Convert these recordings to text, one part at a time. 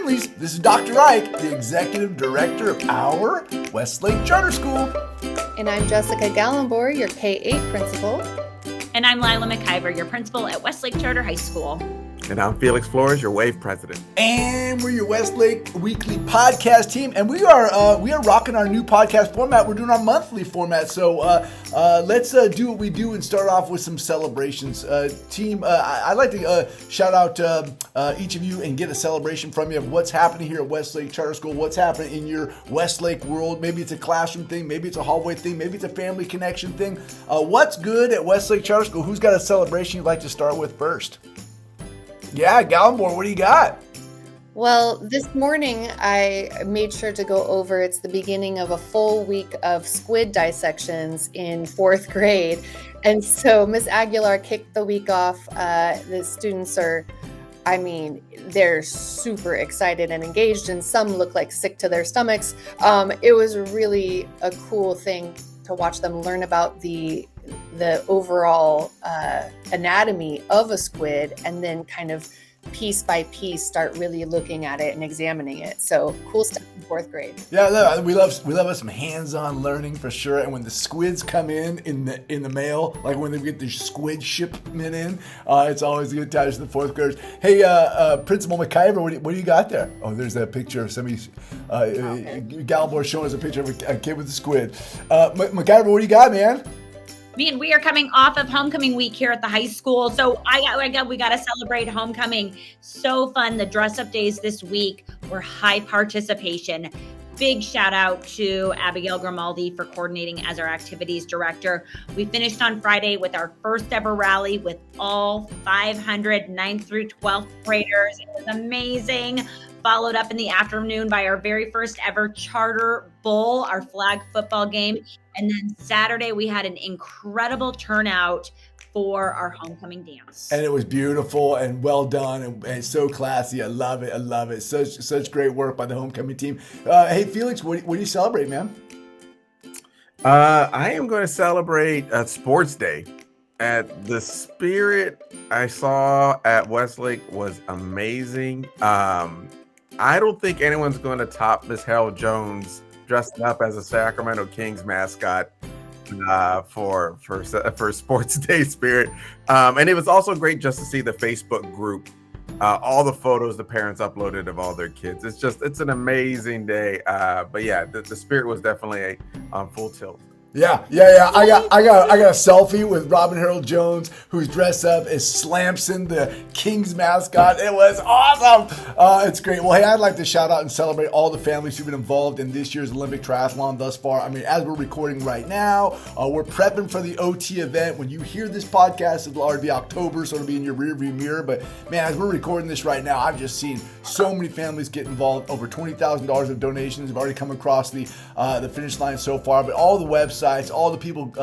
families, this is Dr. Ike, the Executive Director of our Westlake Charter School. And I'm Jessica Gallenbohr, your K-8 principal. And I'm Lila McIver, your principal at Westlake Charter High School. And I'm Felix Flores, your WAVE president. And we're your Westlake Weekly podcast team. And we are rocking our new podcast format. We're doing our monthly format. So let's do what we do and start off with some celebrations. Team, I'd like to shout out each of you and get a celebration from you of what's happening here at Westlake Charter School, what's happening in your Westlake world. Maybe it's a classroom thing, maybe it's a hallway thing, maybe it's a family connection thing. What's good at Westlake Charter School? Who's got a celebration you'd like to start with first? Yeah, Gallenbohr, what do you got? Well, this morning I made sure to go over, it's the beginning of a full week of squid dissections in 4th grade. And so Miss Aguilar kicked the week off. The students they're super excited and engaged, and some look like sick to their stomachs. It was really a cool thing to watch them learn about the overall anatomy of a squid, and then kind of piece by piece start really looking at it and examining it. So cool stuff in 4th grade. Yeah, we love us some hands-on learning for sure. And when the squids come in the mail, like when they get the squid shipment in, it's always a good time to the 4th graders. Hey, Principal McIver, what do you got there? Oh, there's that picture of somebody. Gallenbohr showing us a picture of a kid with a squid. McIver, what do you got, man? Man, we are coming off of homecoming week here at the high school. So we got to celebrate homecoming. So fun. The dress up days this week were high participation. Big shout out to Abigail Grimaldi for coordinating as our activities director. We finished on Friday with our first ever rally with all 500 9th through 12th graders. It was amazing. Followed up in the afternoon by our very first ever Charter Bowl, our flag football game. And then Saturday, we had an incredible turnout for our homecoming dance. And it was beautiful and well done and so classy. I love it. Such great work by the homecoming team. Hey, Felix, what do you celebrate, man? I am going to celebrate Sports Day. The spirit I saw at Westlake was amazing. I don't think anyone's going to top Miss Harold Jones dressed up as a Sacramento Kings mascot for Sports Day spirit. And it was also great just to see the Facebook group, all the photos the parents uploaded of all their kids. It's an amazing day. But yeah, the spirit was definitely on full tilt. Yeah. I got a selfie with Robin Harold Jones, who's dressed up as Slamson, the Kings mascot. It was awesome. It's great. Well, hey, I'd like to shout out and celebrate all the families who've been involved in this year's Olympic triathlon thus far. I mean, as we're recording right now, we're prepping for the OT event. When you hear this podcast, it'll already be October, so it'll be in your rearview mirror. But man, as we're recording this right now, I've just seen so many families get involved. Over $20,000 of donations have already come across the finish line so far. But all the websites, all the people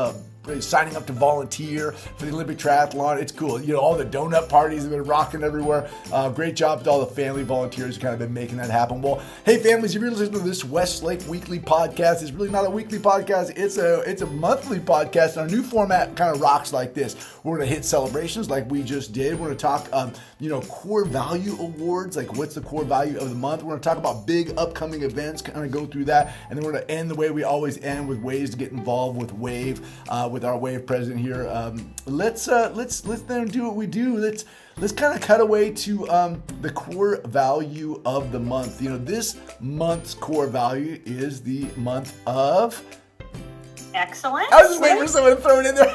signing up to volunteer for the Olympic triathlon. It's cool. You know, all the donut parties have been rocking everywhere. Great job to all the family volunteers who kind of been making that happen. Well, hey families, if you're listening to this Westlake Weekly podcast, it's really not a weekly podcast. It's a monthly podcast. And our new format kind of rocks like this. We're going to hit celebrations like we just did. We're going to talk, core value awards, like what's the core value of the month. We're going to talk about big upcoming events, kind of go through that. And then we're going to end the way we always end, with ways to get involved with WAVE, with our WAVE president here. Let's then do what we do. Let's kind of cut away to the core value of the month. You know, this month's core value is the month of excellence. I was just waiting for someone to throw it in there.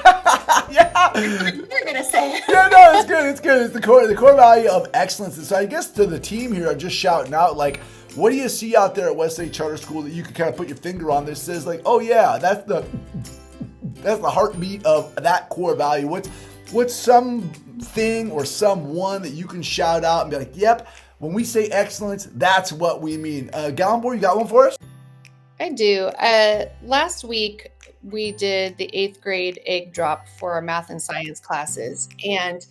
Yeah. You're gonna say it. Yeah, no, it's good. It's the core value of excellence. And so I guess to the team here, I'm just shouting out, like, what do you see out there at Westlake Charter School that you can kind of put your finger on that says, like, oh yeah, that's the heartbeat of that core value? What's something or someone that you can shout out and be like, yep, when we say excellence, that's what we mean? Gallenbohr, you got one for us? I do. Last week, we did the 8th grade egg drop for our math and science classes. And,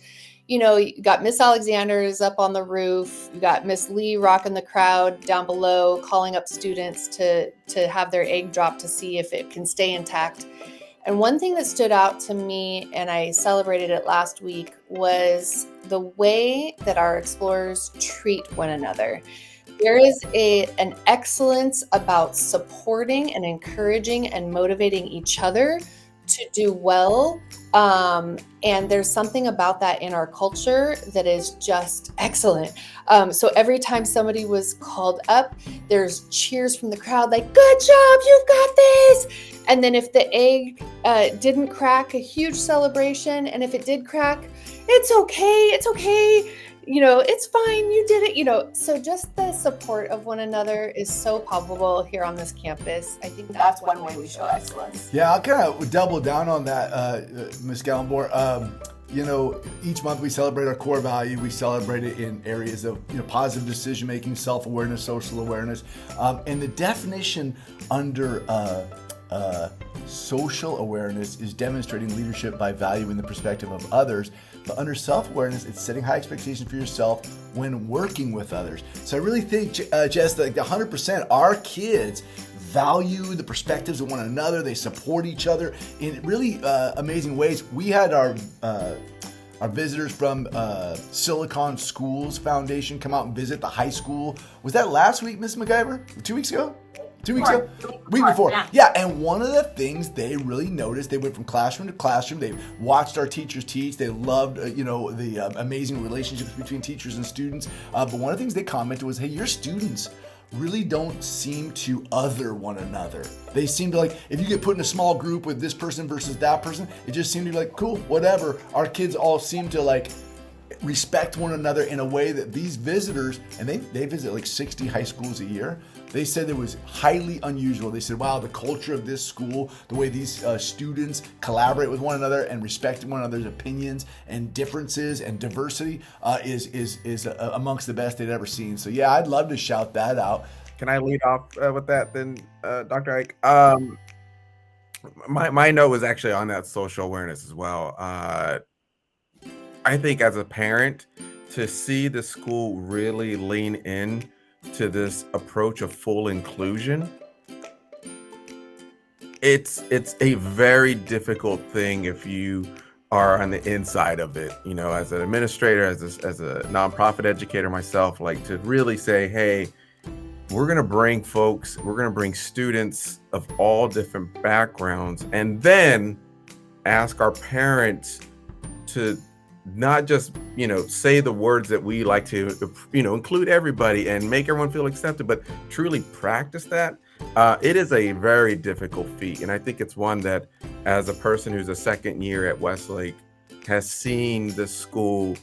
you got Miss Alexander's up on the roof. You got Miss Lee rocking the crowd down below, calling up students to have their egg drop to see if it can stay intact. And one thing that stood out to me, and I celebrated it last week, was the way that our explorers treat one another. There is an excellence about supporting and encouraging and motivating each other to do well. And there's something about that in our culture that is just excellent. So every time somebody was called up, there's cheers from the crowd, like, good job, you've got this. And then if the egg didn't crack, a huge celebration. And if it did crack, it's okay. It's fine, you did it. So just the support of one another is so palpable here on this campus. I think that's one way we show excellence. Yeah, I'll kind of double down on that, Ms. Gallimore. Each month we celebrate our core value. We celebrate it in areas of positive decision making, self-awareness, social awareness, and the definition under social awareness is demonstrating leadership by valuing the perspective of others. But under self-awareness, it's setting high expectations for yourself when working with others. So I really think, Jess, that 100% our kids value the perspectives of one another. They support each other in really amazing ways. We had our visitors from Silicon Schools Foundation come out and visit the high school. Was that last week, Ms. McIver? 2 weeks ago? 2 weeks ago? Week before. Yeah, and one of the things they really noticed, they went from classroom to classroom. They watched our teachers teach. They loved, the amazing relationships between teachers and students. But one of the things they commented was, hey, your students really don't seem to other one another. They seem to, like, if you get put in a small group with this person versus that person, it just seemed to be like, cool, whatever. Our kids all seem to, like, respect one another in a way that these visitors, and they visit like 60 high schools a year, they said it was highly unusual. They said, wow, the culture of this school, the way these students collaborate with one another and respect one another's opinions and differences and diversity is amongst the best they'd ever seen. So yeah, I'd love to shout that out. Can I lead off with that then, Dr. Ike? My note was actually on that social awareness as well. I think as a parent, to see the school really lean in to this approach of full inclusion, it's a very difficult thing if you are on the inside of it, as an administrator, as a nonprofit educator myself, like to really say, hey, we're going to bring students of all different backgrounds, and then ask our parents to not just, say the words that we like to, include everybody and make everyone feel accepted, but truly practice that. It is a very difficult feat. And I think it's one that, as a person who's a second year at Westlake, has seen the school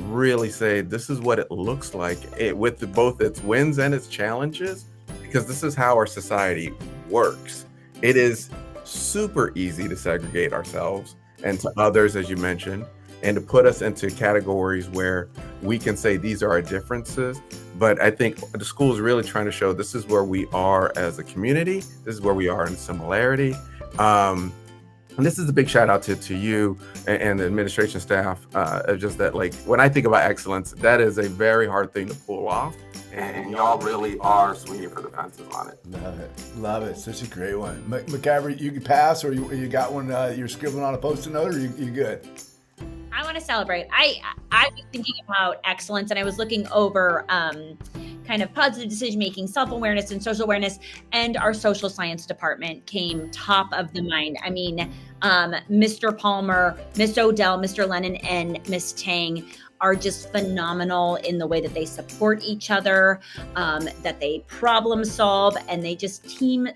really say, this is what it looks like with both its wins and its challenges, because this is how our society works. It is super easy to segregate ourselves and to others, as you mentioned, and to put us into categories where we can say these are our differences. But I think the school is really trying to show this is where we are as a community. This is where we are in similarity. And this is a big shout out to you and the administration staff. Just that, like, when I think about excellence, that is a very hard thing to pull off. And y'all really are swinging for the fences on it. Love it. Such a great one. McIver, you can pass, or you got one you're scribbling on a post-it note, or you good? I want to celebrate. I was thinking about excellence, and I was looking over kind of positive decision making, self-awareness, and social awareness, and our social science department came top of the mind. I mean, Mr. Palmer, Miss Odell, Mr. Lennon, and Miss Tang are just phenomenal in the way that they support each other, that they problem solve, and they just team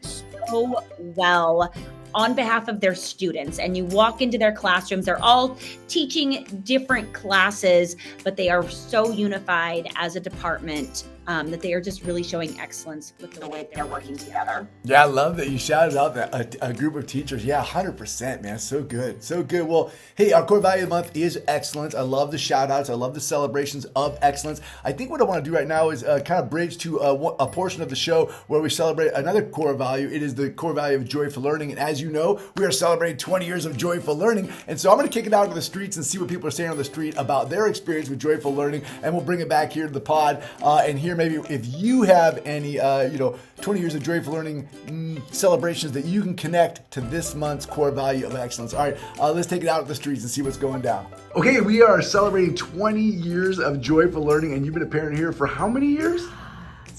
so well on behalf of their students. And you walk into their classrooms, they're all teaching different classes, but they are so unified as a department that they are just really showing excellence with the way they're working together. Yeah, I love that you shouted out that a group of teachers. Yeah, 100%, man. So good. So good. Well, hey, our core value of the month is excellence. I love the shout outs. I love the celebrations of excellence. I think what I want to do right now is kind of bridge to a portion of the show where we celebrate another core value. It is the core value of joyful learning. And as you know, we are celebrating 20 years of joyful learning. And so I'm going to kick it out to the streets and see what people are saying on the street about their experience with joyful learning. And we'll bring it back here to the pod and hear maybe if you have any, 20 years of joyful learning celebrations that you can connect to this month's core value of excellence. All right, let's take it out to the streets and see what's going down. Okay, we are celebrating 20 years of joyful learning, and you've been a parent here for how many years?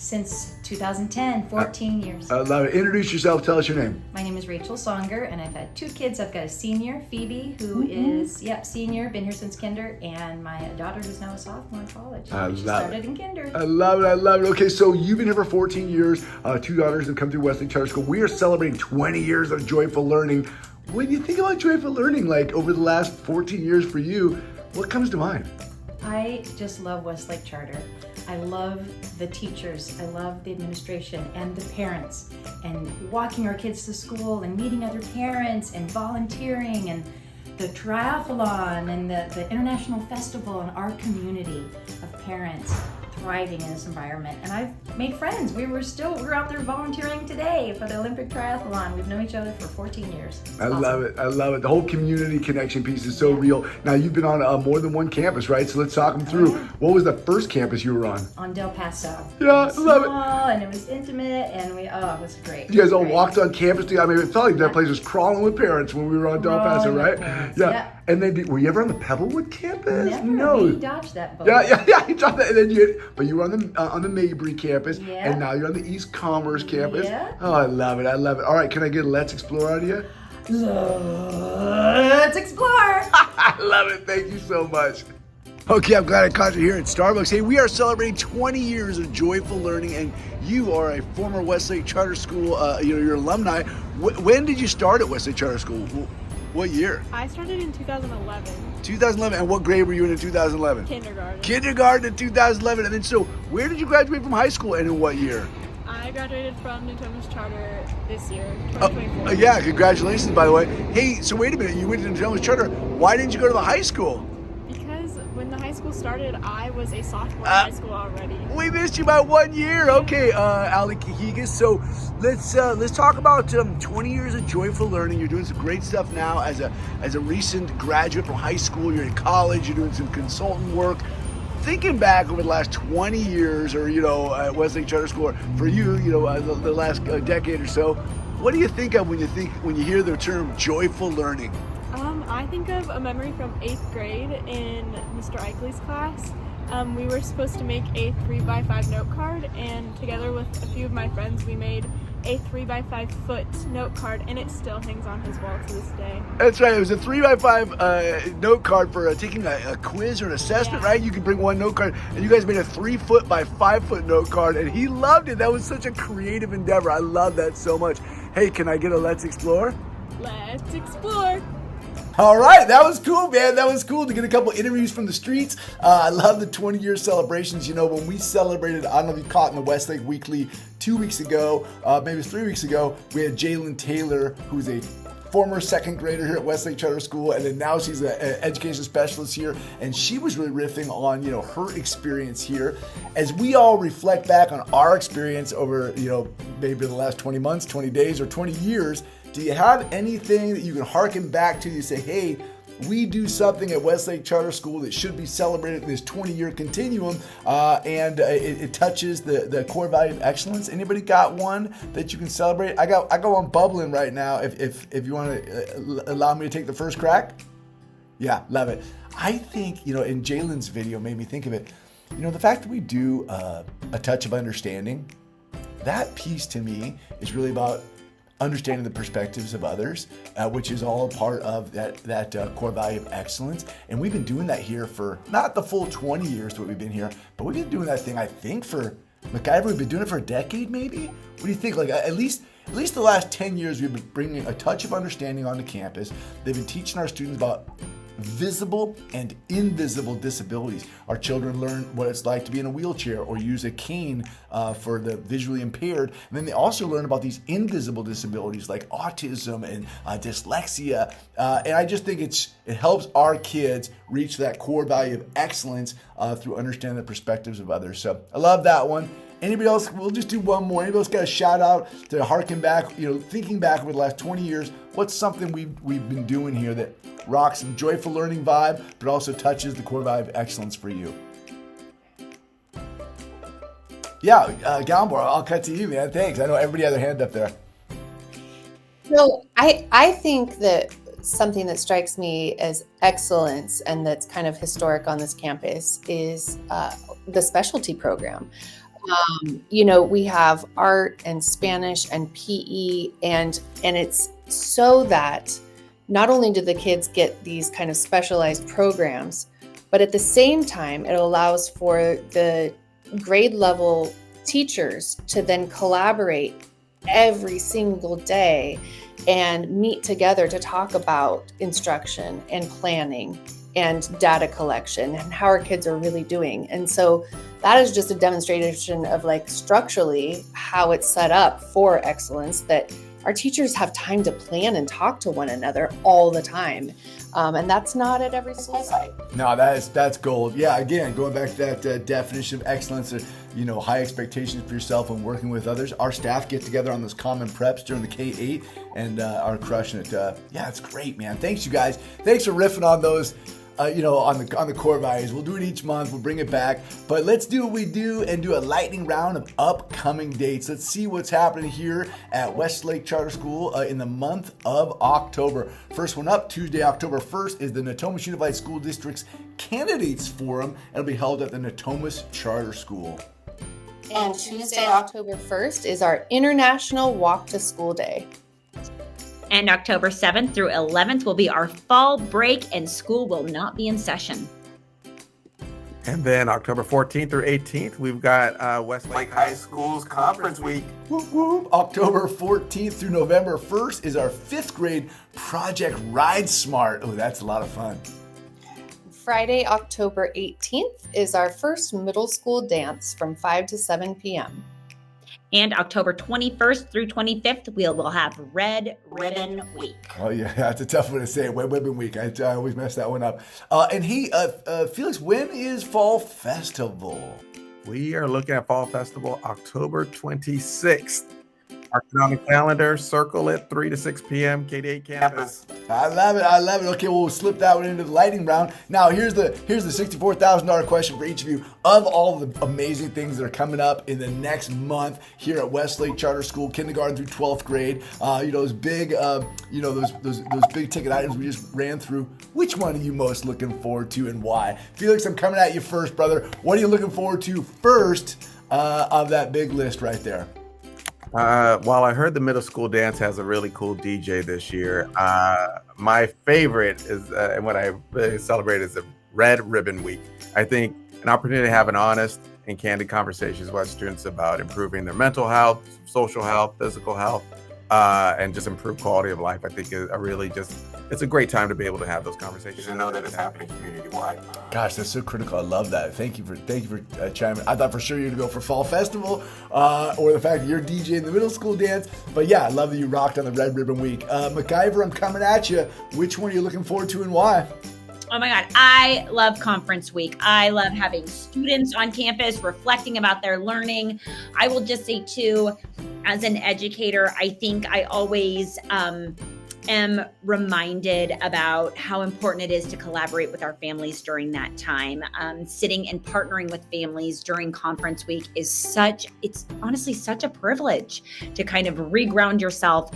Since 2010, 14 years. I love it. Introduce yourself. Tell us your name. My name is Rachel Songer, and I've had 2 kids. I've got a senior, Phoebe, who is, senior, been here since kinder, and my daughter who's now a sophomore in college. She started in kinder. I love it. Okay, so you've been here for 14 years. 2 daughters have come through Westlake Charter School. We are celebrating 20 years of joyful learning. When you think about joyful learning, like over the last 14 years for you, what comes to mind? I just love Westlake Charter. I love the teachers, I love the administration and the parents, and walking our kids to school and meeting other parents and volunteering and the triathlon and the international festival and our community of parents thriving in this environment. And I've made friends. We're out there volunteering today for the Olympic triathlon. We've known each other for 14 years. I love it. The whole community connection piece is so real. Now you've been on more than one campus, right? So let's talk them through. What was the first campus you were on? On Del Paso. Yeah, I love it. And it was intimate, and it was great. You guys all walked on campus together. I mean, it felt like that place was crawling with parents when we were on Del Paso, right? Yeah. And then, were you ever on the Pebblewood campus? Never. No. We dodged that boat. Yeah. You dodged that, and then but you were on the Mabry campus, and now you're on the East Commerce campus. Yeah. Oh, I love it. All right, can I get a Let's Explore out of you? Let's explore. I love it. Thank you so much. Okay, I'm glad I caught you here at Starbucks. Hey, we are celebrating 20 years of joyful learning, and you are a former Westlake Charter School, you're alumni. When did you start at Westlake Charter School? What year? I started in 2011. 2011, and what grade were you in 2011? Kindergarten. Kindergarten in 2011, and then so where did you graduate from high school and in what year? I graduated from New Thomas Charter this year, 2024. Yeah, congratulations, by the way. Hey, so wait a minute, you went to New Thomas Charter. Why didn't you go to the high school? Because when the high school started, I was a sophomore in high school already. We missed you by 1 year. Okay, Ali Kahigas. So let's talk about 20 years of joyful learning. You're doing some great stuff now as a recent graduate from high school. You're in college. You're doing some consultant work. Thinking back over the last 20 years, or at Westlake Charter School, or for you, the last decade or so, what do you think of when you hear the term joyful learning? I think of a memory from 8th grade in Mr. Eichley's class. We were supposed to make a 3x5 note card, and together with a few of my friends, we made a 3x5 foot note card, and it still hangs on his wall to this day. That's right. It was a 3x5 note card for taking a quiz or an assessment, right? You could bring one note card, and you guys made a 3 foot by 5 foot note card, and he loved it. That was such a creative endeavor. I love that so much. Hey, can I get a Let's Explore? Let's explore. All right, that was cool, man. That was cool to get a couple interviews from the streets. I love the 20-year celebrations. When we celebrated, I don't know if you caught in the Westlake Weekly 2 weeks ago, maybe it was 3 weeks ago, we had Jalen Taylor, who's a former second grader here at Westlake Charter School, and then now she's an education specialist here, and she was really riffing on, her experience here. As we all reflect back on our experience over, maybe the last 20 months, 20 days, or 20 years, do you have anything that you can harken back to? You say, hey, we do something at Westlake Charter School that should be celebrated in this 20-year continuum, and it touches the core value of excellence. Anybody got one that you can celebrate? I go on bubbling right now. If you want to allow me to take the first crack. Yeah, love it. I think, in Jalen's video made me think of it. The fact that we do a touch of understanding, that piece to me is really about understanding the perspectives of others, which is all a part of that core value of excellence. And we've been doing that here for not the full 20 years that we've been here, but we've been doing that thing, I think, for MacGyver, we've been doing it for a decade, maybe? What do you think? Like, at least the last 10 years, we've been bringing a touch of understanding onto campus. They've been teaching our students about visible and invisible disabilities. Our children learn what it's like to be in a wheelchair or use a cane for the visually impaired. And then they also learn about these invisible disabilities like autism and dyslexia. And I just think it helps our kids reach that core value of excellence through understanding the perspectives of others. So I love that one. Anybody else? We'll just do one more. Anybody else got a shout out to harken back, thinking back over the last 20 years, what's something we've been doing here that rocks a joyful learning vibe, but also touches the core value of excellence for you? Yeah, Galmbor, I'll cut to you, man. Thanks. I know everybody had their hand up there. So I think that something that strikes me as excellence and that's kind of historic on this campus is the specialty program. We have art and Spanish and PE, and it's so that not only do the kids get these kind of specialized programs, but at the same time, it allows for the grade level teachers to then collaborate every single day and meet together to talk about instruction and planning and data collection and how our kids are really doing. And so that is just a demonstration of like structurally how it's set up for excellence, that our teachers have time to plan and talk to one another all the time. And that's not at every school site. No, that's gold. Yeah, again, going back to that definition of excellence, high expectations for yourself and working with others. Our staff get together on those common preps during the K-8 and are crushing it. Yeah, it's great, man. Thanks, you guys. Thanks for riffing on those. On the core values. We'll do it each month. We'll bring it back. But let's do what we do and do a lightning round of upcoming dates. Let's see what's happening here at Westlake Charter School in the month of October. First one up, Tuesday, October 1st, is the Natomas Unified School District's Candidates Forum. It'll be held at the Natomas Charter School. And Tuesday, October 1st, is our International Walk to School Day. And October 7th through 11th will be our fall break, and school will not be in session. And then October 14th through 18th, we've got Westlake High School's Conference Week. Whoop, whoop. October 14th through November 1st is our 5th grade Project Ride Smart. Oh, that's a lot of fun. Friday, October 18th is our first middle school dance from 5 to 7 p.m. And October 21st through 25th, we will have Red Ribbon Week. Oh, yeah, that's a tough one to say. Red Ribbon Week. I always mess that one up. And Felix, when is Fall Festival? We are looking at Fall Festival October 26th. Mark it on the calendar, circle it, 3 to 6 p.m., K-8 campus. I love it. Okay, we'll slip that one into the lightning round. Now, here's the $64,000 question for each of you. Of all the amazing things that are coming up in the next month here at Westlake Charter School, kindergarten through 12th grade, those big, those big ticket items we just ran through, which one are you most looking forward to and why? Felix, I'm coming at you first, brother. What are you looking forward to first of that big list right there? While I heard the middle school dance has a really cool DJ this year, my favorite is, and what I really celebrate, is the Red Ribbon Week. I think an opportunity to have an honest and candid conversations with students about improving their mental health, social health, physical health, and just improve quality of life. I think it's a great time to be able to have those conversations and know that it's happening community-wide. Gosh, that's so critical. I love that. Thank you for chiming in. I thought for sure you'd go for Fall Festival or the fact that you're DJing the middle school dance. But yeah, I love that you rocked on the Red Ribbon Week. MacIver, I'm coming at you. Which one are you looking forward to and why? Oh my God, I love Conference Week. I love having students on campus reflecting about their learning. I will just say too, as an educator, I think I always am reminded about how important it is to collaborate with our families during that time. Sitting and partnering with families during Conference Week is it's honestly such a privilege to kind of reground yourself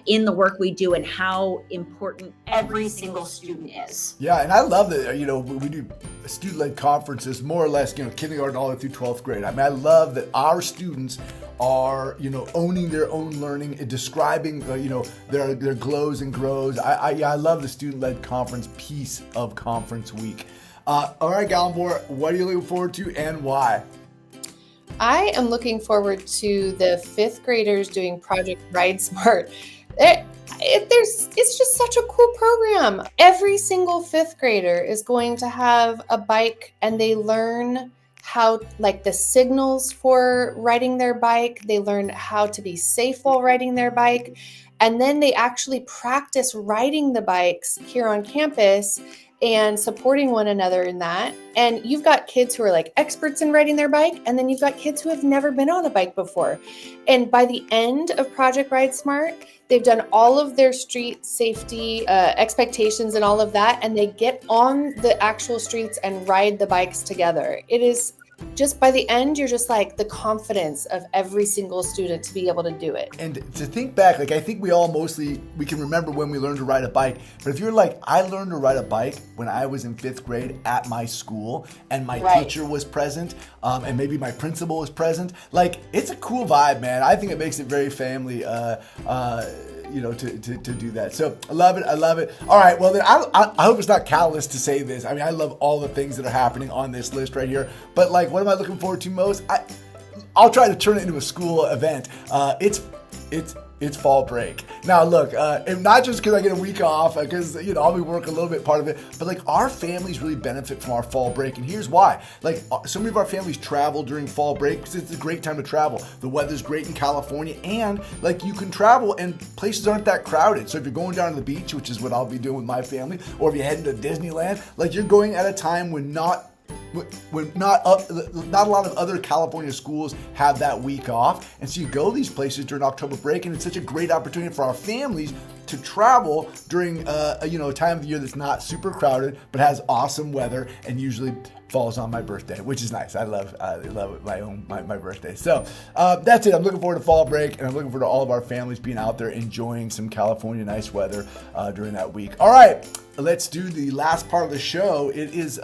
in the work we do and how important every single student is. Yeah, and I love that, we do student-led conferences, more or less, kindergarten all the way through 12th grade. I mean, I love that our students are, owning their own learning, describing, their glows and grows. I love the student-led conference piece of Conference Week. All right, Gallimore, what are you looking forward to and why? I am looking forward to the 5th graders doing Project Ride Smart. It's just such a cool program. Every single 5th grader is going to have a bike, and they learn how, like, the signals for riding their bike. They learn how to be safe while riding their bike. And then they actually practice riding the bikes here on campus and supporting one another in that. And you've got kids who are like experts in riding their bike, and then you've got kids who have never been on a bike before. And by the end of Project Ride Smart, they've done all of their street safety expectations and all of that, and they get on the actual streets and ride the bikes together. It is just by the end, you're just like the confidence of every single student to be able to do it. And to think back, like I think we all we can remember when we learned to ride a bike. But if you're like, I learned to ride a bike when I was in 5th grade at my school, and my teacher was present, and maybe my principal was present. Like, it's a cool vibe, man. I think it makes it very family. To do that. So I love it. All right, well then I hope it's not callous to say this. I mean, I love all the things that are happening on this list right here, but like, what am I looking forward to most? I'll try to turn it into a school event. It's fall break. Now look, and not just because I get a week off, because I'll be working a little bit part of it, but like our families really benefit from our fall break, and here's why. Like so many of our families travel during fall break because it's a great time to travel. The weather's great in California, and like you can travel and places aren't that crowded. So if you're going down to the beach, which is what I'll be doing with my family, or if you're heading to Disneyland, like you're going at a time when not a lot of other California schools have that week off, and so you go these places during October break, and it's such a great opportunity for our families to travel during a time of the year that's not super crowded but has awesome weather, and usually falls on my birthday, which is nice. I love my birthday. So that's it. I'm looking forward to fall break, and I'm looking forward to all of our families being out there enjoying some California nice weather during that week. All right, let's do the last part of the show. It is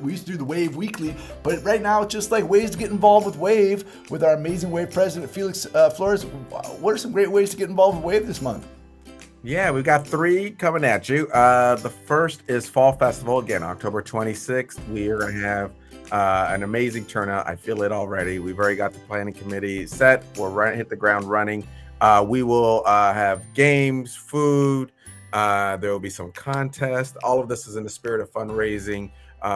we used to do the Wave Weekly, but right now it's just like ways to get involved with Wave with our amazing Wave president Felix Flores. What are some great ways to get involved with Wave this month? Yeah, we've got 3 coming at you. The first is Fall Festival. Again, October 26th. We are going to have an amazing turnout. I feel it already. We've already got the planning committee set. We're hit the ground running. We will have games, food. There will be some contests. All of this is in the spirit of fundraising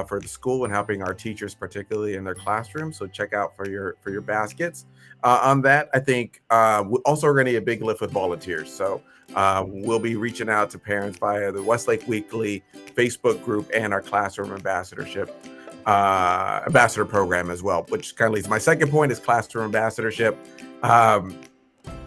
for the school and helping our teachers, particularly in their classrooms. So check out for your baskets. On that, I think we also are going to get a big lift with volunteers. So we'll be reaching out to parents via the Westlake Weekly Facebook group and our classroom ambassador program as well, which kind of leads my second point is classroom ambassadorship.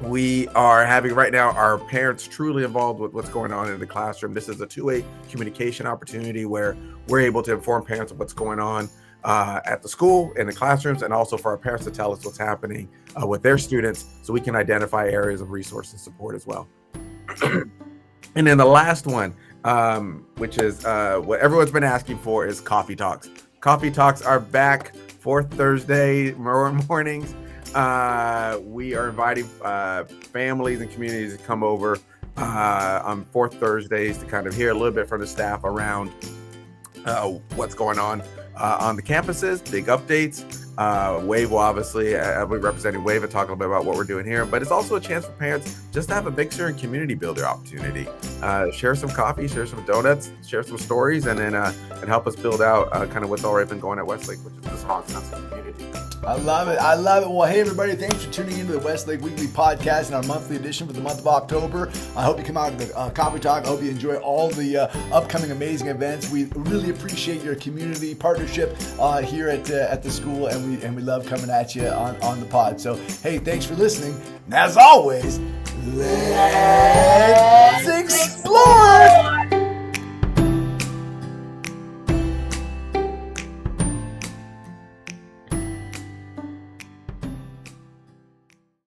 We are having right now our parents truly involved with what's going on in the classroom. This is a two-way communication opportunity where we're able to inform parents of what's going on at the school, in the classrooms, and also for our parents to tell us what's happening with their students so we can identify areas of resource and support as well. And then the last one, which is what everyone's been asking for, is Coffee Talks. Coffee Talks are back 4th Thursday mornings. We are inviting families and communities to come over on 4th Thursdays to kind of hear a little bit from the staff around what's going on the campuses, big updates. Wave will obviously, I'll be representing Wave and talk a little bit about what we're doing here, but it's also a chance for parents just to have a mixer and community builder opportunity. Share some coffee, share some donuts, share some stories, and then and help us build out kind of what's already been going at Westlake, which is this strong sense of community. I love it. Well, hey, everybody, thanks for tuning into the Westlake Weekly Podcast and our monthly edition for the month of October. I hope you come out to the Coffee Talk. I hope you enjoy all the upcoming amazing events. We really appreciate your community partnership here at the school, and we love coming at you on the pod. So, hey, thanks for listening. And as always, let's explore!